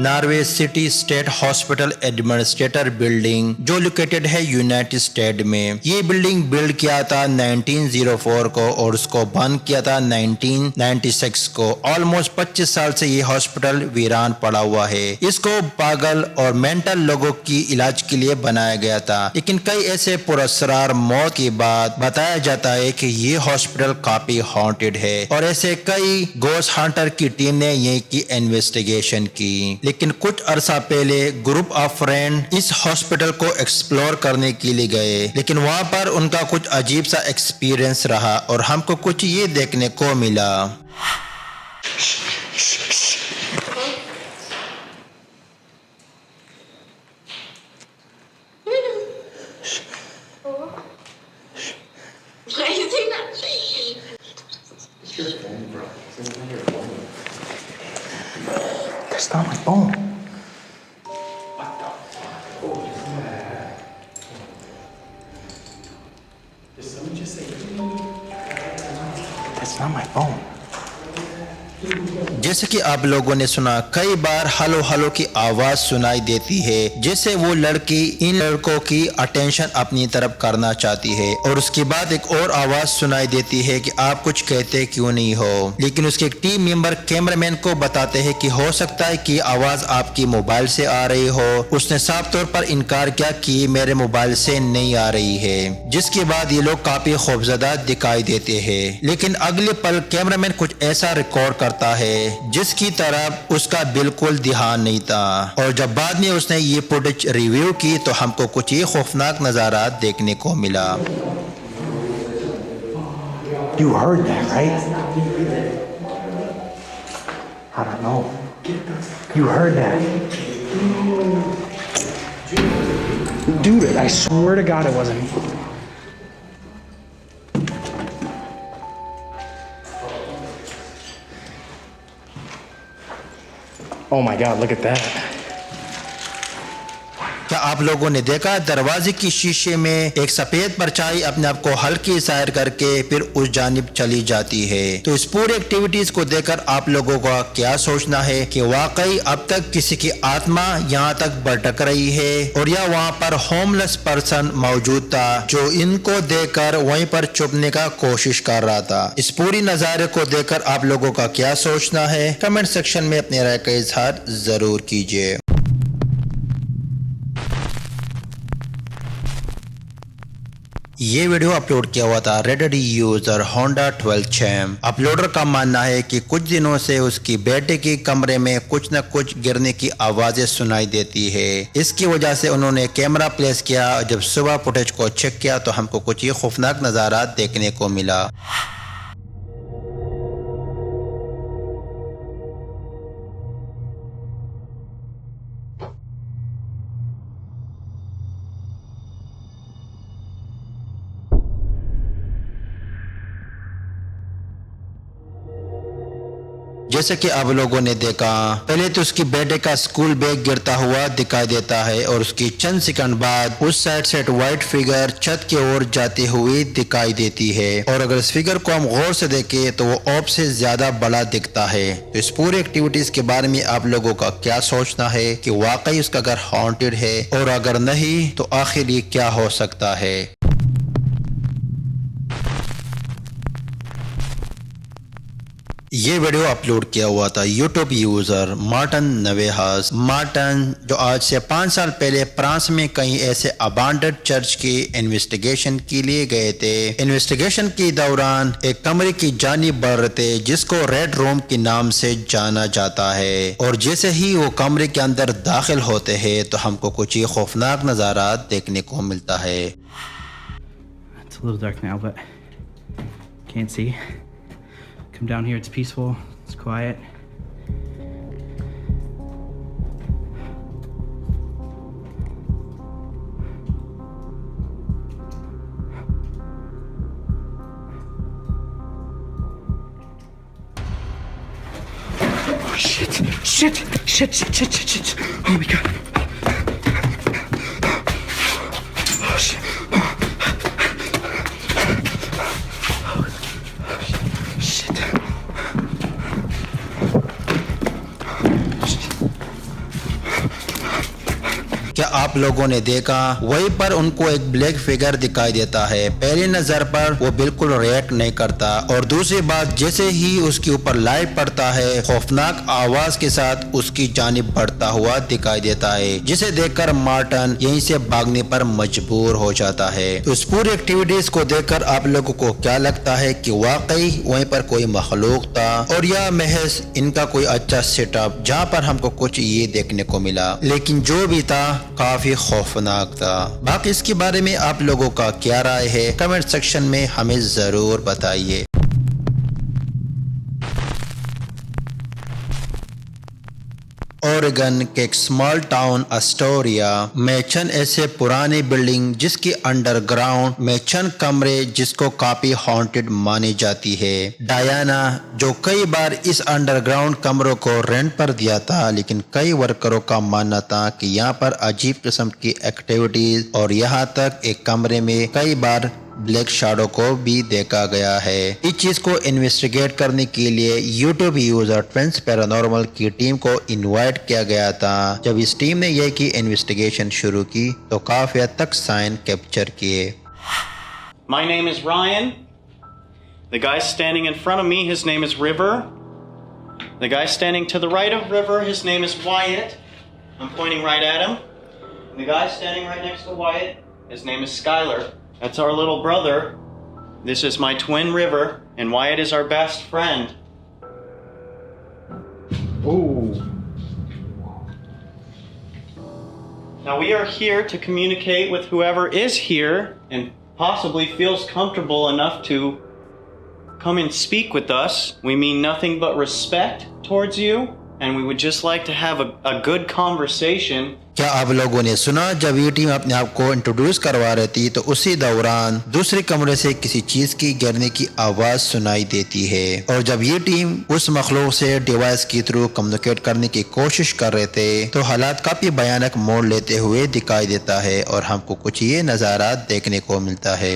Norway city state hospital administrator building जो located है United state में। ये बिल्डिंग बिल्ड किया था 1904 को और उसको बंद किया था 1996 को। ऑलमोस्ट 25 साल से ये हॉस्पिटल वीरान पड़ा हुआ है। इसको पागल और मेंटल लोगों की इलाज के लिए बनाया गया था, लेकिन कई ऐसे पुरस्कार मौत के बाद बताया जाता है कि ये हॉस्पिटल काफी हॉन्टेड है और ऐसे कई गोस्ट हंटर की टीम ने यही की इन्वेस्टिगेशन की। लेकिन कुछ अरसा पहले ग्रुप ऑफ फ्रेंड इस हॉस्पिटल को एक्सप्लोर करने के लिए गए, लेकिन वहां पर उनका कुछ अजीब सा एक्सपीरियंस रहा और हमको कुछ ये देखने को मिला। That's not my phone. What the fuck was that? Did someone just say that's not my phone? जैसे कि आप लोगों ने सुना, कई बार हलो हलो की आवाज सुनाई देती है, जैसे वो लड़की इन लड़कों की अटेंशन अपनी तरफ करना चाहती है। और उसके बाद एक और आवाज सुनाई देती है कि आप कुछ कहते क्यों नहीं हो। लेकिन उसके एक टीम मेंबर कैमरामैन को बताते हैं कि हो सकता है कि आवाज आपकी मोबाइल से आ रही हो। उसने साफ तौर पर इनकार किया कि मेरे मोबाइल से नहीं आ रही है, जिसके बाद ये लोग काफी खौफजदा दिखाई देते हैं। लेकिन अगले पल कैमरामैन कुछ ऐसा रिकॉर्ड करता है जिसकी तरफ उसका बिल्कुल ध्यान नहीं था। और जब बाद में उसने ये फुटेज रिव्यू की तो हमको कुछ ये खौफनाक नजारा देखने को मिला। You heard that, right? I don't know. You heard that. Dude, I swear to God it wasn't me. Oh my God, look at that. क्या आप लोगों ने देखा दरवाजे की शीशे में एक सफेद परछाई अपने आप को हल्की सैर करके फिर उस जानिब चली जाती है। तो इस पूरी एक्टिविटीज को देखकर आप लोगों का क्या सोचना है कि वाकई अब तक किसी की आत्मा यहाँ तक भटक रही है और या वहाँ पर होमलेस पर्सन मौजूद था जो इनको देखकर वहीं पर छुपने का कोशिश कर रहा था। इस पूरी नजारे को देखकर आप लोगों का क्या सोचना है, कमेंट सेक्शन में अपने राय का इजहार जरूर कीजिए। ये वीडियो अपलोड किया हुआ था red user Honda 12 charm. Uploader का मानना है कि कुछ दिनों से उसकी बेटे के कमरे में कुछ न कुछ गिरने की आवाजें सुनाई देती है। इसकी वजह से उन्होंने कैमरा प्लेस किया और जब सुबह फुटेज को चेक किया तो हमको कुछ ये खौफनाक नजारा देखने को मिला। जैसे कि आप लोगों ने देखा, पहले तो उसकी बेटे का स्कूल बैग गिरता हुआ दिखाई देता है और उसकी चंद सेकंड बाद उस साइड से व्हाइट फिगर छत की ओर जाती हुई दिखाई देती है। और अगर इस फिगर को हम गौर से देखें तो वो ऑफ से ज्यादा बड़ा दिखता है। तो इस पूरी एक्टिविटीज के बारे में आप लोगों का क्या सोचना है कि वाकई उसका घर हॉन्टेड है, और अगर नहीं तो आखिर ये क्या हो सकता है। ये वीडियो अपलोड किया हुआ था यूट्यूब यूजर मार्टन नवेहास। मार्टन जो आज से 5 साल पहले फ्रांस में कई ऐसे अबांडेड चर्च की इन्वेस्टिगेशन के लिए गए थे। इन्वेस्टिगेशन के दौरान एक कमरे की जानिब बढ़ रहे थे जिसको रेड रूम के नाम से जाना जाता है। और जैसे ही वो कमरे के अंदर दाखिल होते हैं तो हमको कुछ ये खौफनाक नजारा देखने को मिलता है। It's a little dark now, but can't see. Come down here, it's peaceful, it's quiet. Oh shit, shit, shit, shit, shit, shit, shit. Oh my God. क्या आप लोगों ने देखा वहीं पर उनको एक ब्लैक फिगर दिखाई देता है। पहली नजर पर वो बिल्कुल रिएक्ट नहीं करता और दूसरी बात जैसे ही उसके ऊपर लाइट पड़ता है खौफनाक आवाज के साथ उसकी जानिब बढ़ता हुआ दिखाई देता है, जिसे देखकर मार्टिन यहीं से भागने पर मजबूर हो जाता है। तो इस पूरी एक्टिविटीज को देखकर आप लोगों को क्या लगता है कि वाकई वहीं पर कोई मखलूक था और या महज इनका कोई अच्छा सेटअप जहाँ पर हमको कुछ ये देखने को मिला, लेकिन जो भी था काफी खौफनाक था। बाकी इसके बारे में आप लोगों का क्या राय है कमेंट सेक्शन में हमें जरूर बताइए। ओरेगन के एक स्मॉल टाउन एस्टोरिया में चंद ऐसे पुराने बिल्डिंग जिसके अंडरग्राउंड में चंद कमरे जिसको काफी हॉन्टेड मानी जाती है। डायना जो कई बार इस अंडरग्राउंड कमरों को रेंट पर दिया था, लेकिन कई वर्करों का मानना था कि यहाँ पर अजीब किस्म की एक्टिविटीज और यहाँ तक एक कमरे में कई बार ब्लैक शैडो को भी देखा गया है। इस चीज को इन्वेस्टिगेट करने के लिए यूट्यूब यूजर ट्विंस पैरानॉर्मल की टीम को इनवाइट किया गया था। जब इस टीम ने यह की इन्वेस्टिगेशन शुरू की तो काफी हद तक साइन कैप्चर किए। My name is Ryan. The guy standing in front of me, his name is River. The guy standing to the right of River, his name is Wyatt. I'm pointing right at him. And the guy standing right next to Wyatt, his name is Skylar. That's our little brother. This is my twin River, and Wyatt is our best friend. Ooh. Now we are here to communicate with whoever is here and possibly feels comfortable enough to come and speak with us. We mean nothing but respect towards you, and we would just like to have a good conversation. क्या आप लोगों ने सुना जब ये team अपने आप को इंट्रोड्यूस करवा रही थी तो उसी दौरान दूसरे कमरे से किसी चीज की गिरने की आवाज सुनाई देती है और जब ये टीम उस मखलूक से डिवाइस के थ्रू कम्युनिकेट करने की कोशिश कर रहे थे तो हालात काफी भयानक मोड़ लेते हुए दिखाई देता है और हमको कुछ ये नजारा देखने को मिलता है।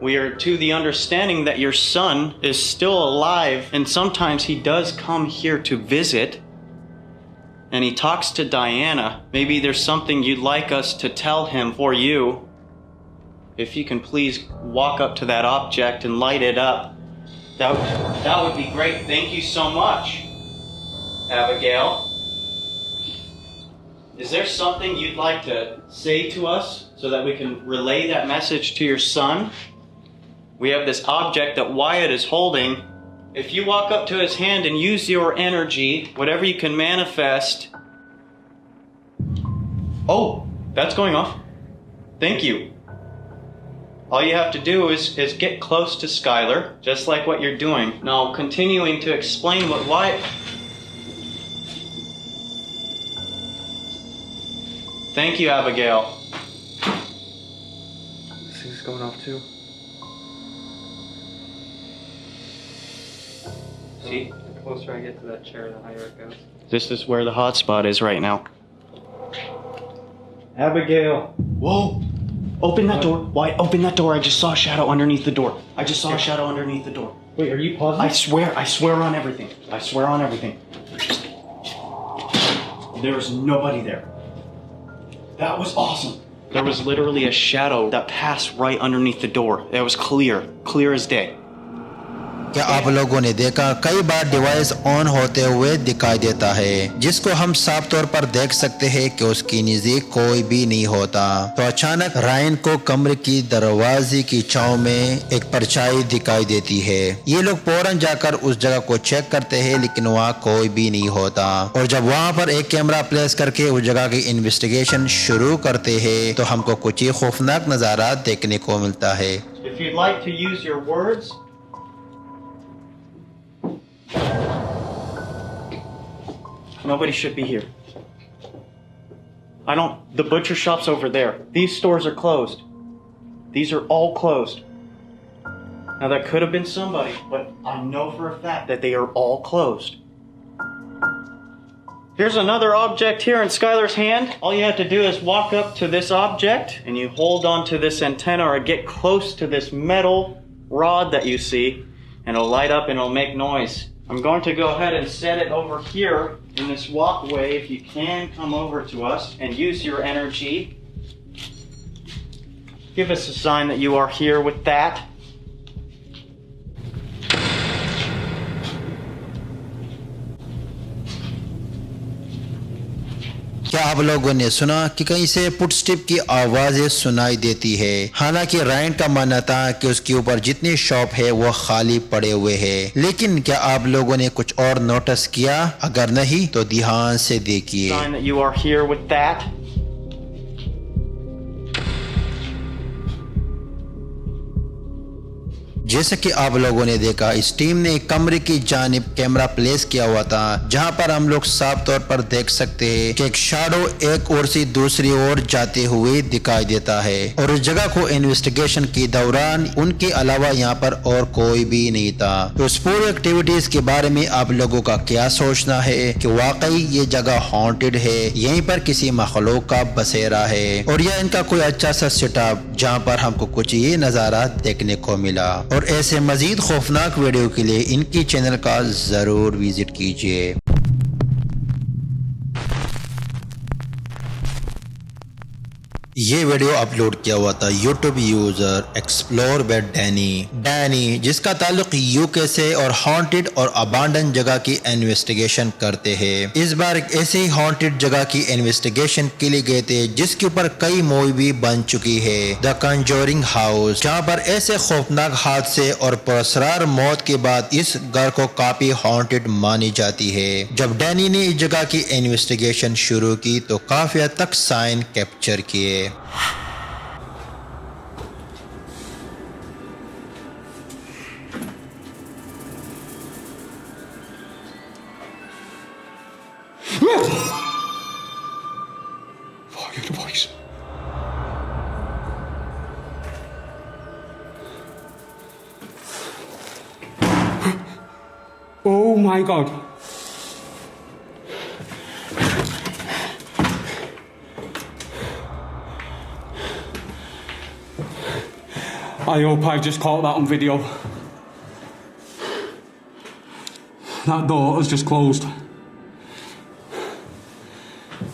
We are to the understanding that your son is still alive, and sometimes he does come here to visit. And he talks to Diana. Maybe there's something you'd like us to tell him for you. If you can please walk up to that object and light it up. That would be great. Thank you so much, Abigail. Is there something you'd like to say to us so that we can relay that message to your son? We have this object that Wyatt is holding. If you walk up to his hand and use your energy, whatever you can manifest. Oh, that's going off. Thank you. All you have to do is get close to Skylar, just like what you're doing. Now, continuing to explain what Wyatt... Thank you, Abigail. This thing's going off too. See? The closer I get to that chair, the higher it goes. This is where the hot spot is right now. Abigail. Whoa! Open that door. Why? Open that door. I just saw a shadow underneath the door. I just saw a shadow underneath the door. Wait, are you positive? I swear on everything. I swear on everything. There was nobody there. That was awesome. There was literally a shadow that passed right underneath the door. It was clear as day. क्या आप लोगों ने देखा कई बार device on होते हुए दिखाई देता है जिसको हम साफ तौर पर देख सकते हैं कि उसकी नजदीक कोई भी नहीं होता। तो अचानक रायन को कमरे की दरवाजे की छांव में एक परछाई दिखाई देती है। ये लोग फौरन जाकर उस जगह को चेक करते हैं लेकिन वहाँ कोई भी नहीं होता और जब वहाँ पर एक कैमरा प्लेस करके उस जगह की इन्वेस्टिगेशन शुरू करते हैं तो हमको कुछ ही खौफनाक नजारा देखने को मिलता है। If you'd like to use your words, nobody should be here. The butcher shop's over there. These stores are closed. These are all closed. Now that could have been somebody, but I know for a fact that they are all closed. Here's another object here in Skylar's hand. All you have to do is walk up to this object and you hold on to this antenna or get close to this metal rod that you see and it'll light up and it'll make noise. I'm going to go ahead and set it over here in this walkway, if you can come over to us and use your energy. Give us a sign that you are here with that. क्या आप लोगों ने सुना कि कहीं से footstep की आवाजें सुनाई देती है। हालांकि रायन का मानना था कि उसके ऊपर जितनी शॉप है वो खाली पड़े हुए हैं, लेकिन क्या आप लोगों ने कुछ और नोटिस किया? अगर नहीं तो ध्यान से देखिए। Sign that you are here with that. जैसे कि आप लोगों ने देखा, इस टीम ने एक कमरे की जानिब कैमरा प्लेस किया हुआ था, जहां पर हम लोग साफ तौर पर देख सकते हैं कि एक शैडो एक ओर से दूसरी ओर जाते हुए दिखाई देता है। और उस जगह को इन्वेस्टिगेशन के दौरान उनके अलावा यहाँ पर और कोई भी नहीं था। तो इस पूरी एक्टिविटीज के बारे में आप लोगों का क्या सोचना है कि वाकई ये जगह हॉन्टेड है, यहीं पर किसी मखलूक का बसेरा है, और यह इनका कोई अच्छा सा सेटअप जहाँ पर हमको कुछ ये नजारा देखने को मिला। और ऐसे मजीद खौफनाक वीडियो के लिए इनकी चैनल का जरूर विजिट कीजिए। ये वीडियो अपलोड किया हुआ था YouTube user explore by Danny, जिसका ताल्लुक यूके से और हॉन्टेड और अबांडन जगह की इन्वेस्टिगेशन करते हैं। इस बार एक ऐसे ही हॉन्टेड जगह की इन्वेस्टिगेशन के लिए गए थे जिसके ऊपर कई मूवी भी बन चुकी है, द कंजोरिंग हाउस, जहाँ पर ऐसे खौफनाक हादसे और पुरअसरार मौत के बाद इस घर को काफी हॉन्टेड मानी जाती है। जब डैनी ने इस जगह की इन्वेस्टिगेशन शुरू की तो काफी हद तक साइन कैप्चर किए। Fucking voice. Oh my god. I hope I just caught that on video. That door has just closed.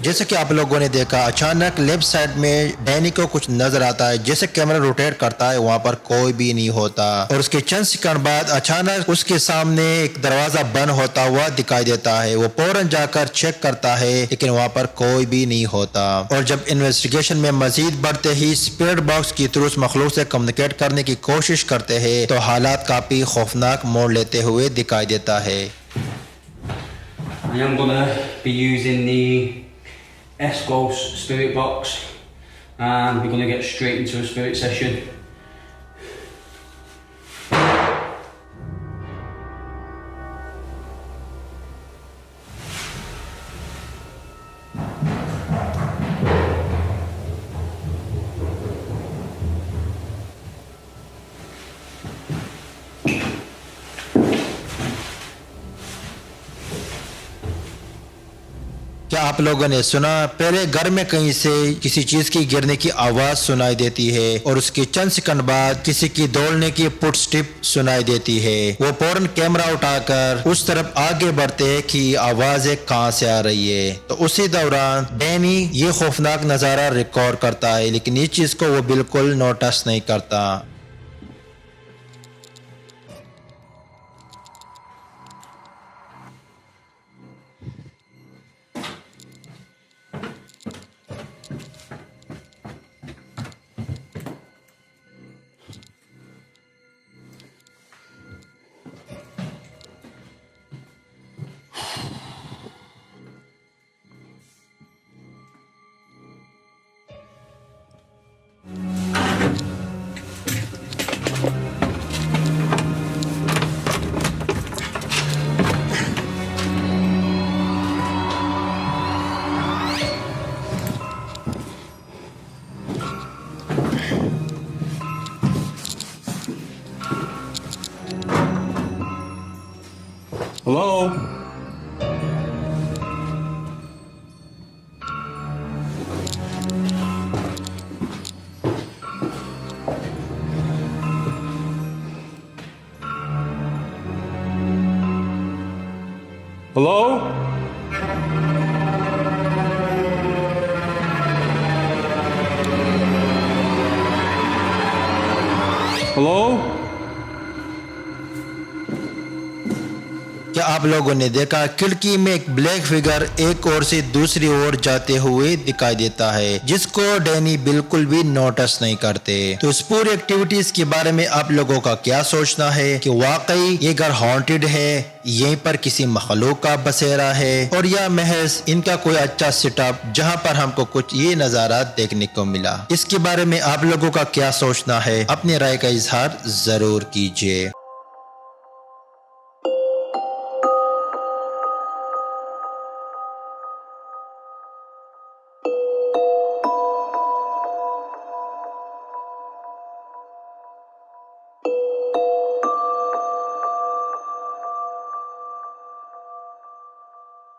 जैसे कि आप लोगों ने देखा, अचानक लेफ्ट साइड में डैनी को कुछ नजर आता है। जैसे कैमरा रोटेट करता है वहां पर कोई भी नहीं होता, और उसके चंद सेकंड बाद अचानक उसके सामने एक दरवाजा बंद होता हुआ दिखाई देता है। वो फौरन जाकर चेक करता है लेकिन वहां पर कोई भी नहीं होता। और जब इन्वेस्टिगेशन में मजीद बढ़ते ही स्पिरिट बॉक्स के थ्रू उस मखलूक से कम्युनिकेट करने की कोशिश करते हैं तो हालात काफी खौफनाक मोड़ लेते हुए दिखाई देता है। I am gonna be using the Escos spirit box and we're gonna get straight into a spirit session. क्या आप लोगों ने सुना? पहले घर में कहीं से किसी चीज की गिरने की आवाज सुनाई देती है और उसके चंद सेकंड बाद किसी की दौड़ने की फुटस्टेप सुनाई देती है। वो फौरन कैमरा उठाकर उस तरफ आगे बढ़ते हैं कि आवाजें कहां से आ रही है। तो उसी दौरान डैनी ये खौफनाक नजारा रिकॉर्ड करता है, लेकिन इस चीज को वो बिल्कुल नोटिस नहीं करता। Hello? Hello? आप लोगों ने देखा खिड़की में एक ब्लैक फिगर एक ओर से दूसरी ओर जाते हुए दिखाई देता है, जिसको डैनी बिल्कुल भी नोटिस नहीं करते। तो इस पूरी एक्टिविटीज के बारे में आप लोगों का क्या सोचना है कि वाकई ये घर हॉन्टेड है, यहीं पर किसी मखलूक का बसेरा है, और या महज इनका कोई अच्छा सेटअप जहां पर हमको कुछ ये नजारा देखने को मिला। इसके बारे में आप लोगों का क्या सोचना है, अपनी राय का इजहार जरूर कीजिए।